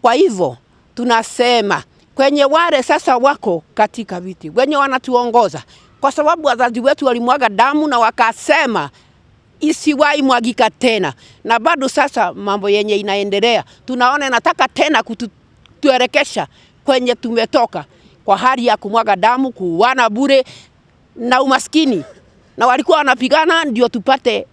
Kwa hivyo tunasema kwenye wale sasa wako katika viti, wenye wanatuongoza, kwa sababu wazazi wetu walimwaga damu na wakasema isiwahi mwagika tena, na bado sasa mambo yenye inaendelea tunaona nataka tena kutuelekesha kwenye tumetoka, kwa hali ya kumwaga damu, kuuana bure na umaskini, na walikuwa wanapigana ndio tupate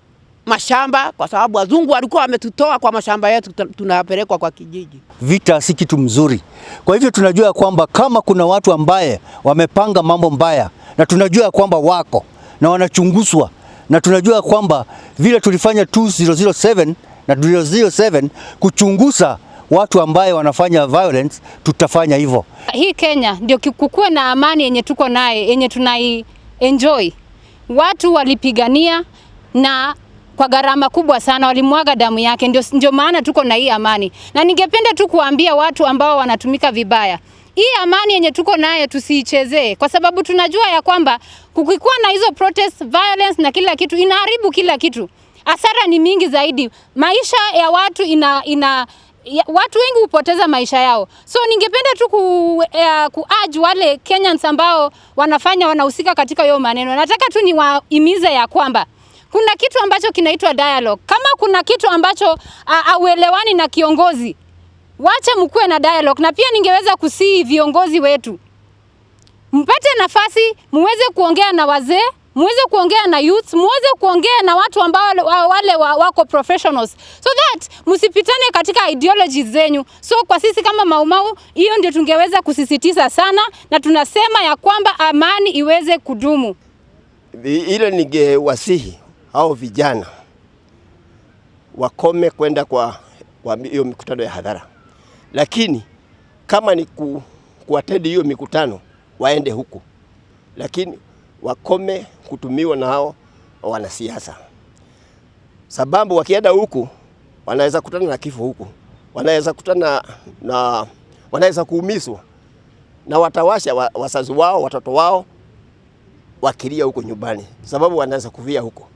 mashamba, kwa sababu wazungu walikuwa wametutoa kwa mashamba yetu, tunapelekwa kwa kijiji. Vita si kitu mzuri. Kwa hivyo tunajua kwamba kama kuna watu ambaye wamepanga mambo mbaya, na tunajua kwamba wako na wanachunguzwa, na tunajua kwamba vile tulifanya 2007 na 007 kuchunguza watu ambaye wanafanya violence, tutafanya hivyo. Hii Kenya ndio kukue na amani yenye tuko naye, yenye tunai enjoy. Watu walipigania na kwa gharama kubwa sana, walimwaga damu yake, ndio maana tuko na hii amani. Na ningependa tu kuambia watu ambao wanatumika vibaya, hii amani yenye tuko naye tusiichezee, kwa sababu tunajua ya kwamba kukikuwa na hizo protest, violence na kila kitu inaharibu kila kitu. Hasara ni mingi zaidi. Maisha ya watu watu wengi hupoteza maisha yao. So ningependa tu kuurge wale Kenyans ambao wanahusika katika hiyo maneno. Nataka tu niwahimize ya kwamba kuna kitu ambacho kinaitwa dialogue. Kama kuna kitu ambacho hauelewani na kiongozi, wacha mkue na dialogue. Na pia ningeweza kusihi viongozi wetu, mpate nafasi muweze kuongea na wazee, muweze kuongea na youth, muweze kuongea na watu ambao wale wako professionals, so that msipitane katika ideologies zenyu. So kwa sisi kama Mau Mau, hiyo ndio tungeweza kusisitiza sana, na tunasema ya kwamba amani iweze kudumu. Ile ningewasihi hao vijana wakome kwenda kwa hiyo mikutano ya hadhara, lakini kama ni kuattend hiyo mikutano waende huku, lakini wakome kutumiwa na hao wanasiasa, sababu wakienda huku wanaweza kutana na kifo huku, wanaweza kutana na wanaweza kuumizwa, na watawasha wazazi wao, watoto wao wakilia huko nyumbani, sababu wanaweza kufia huko.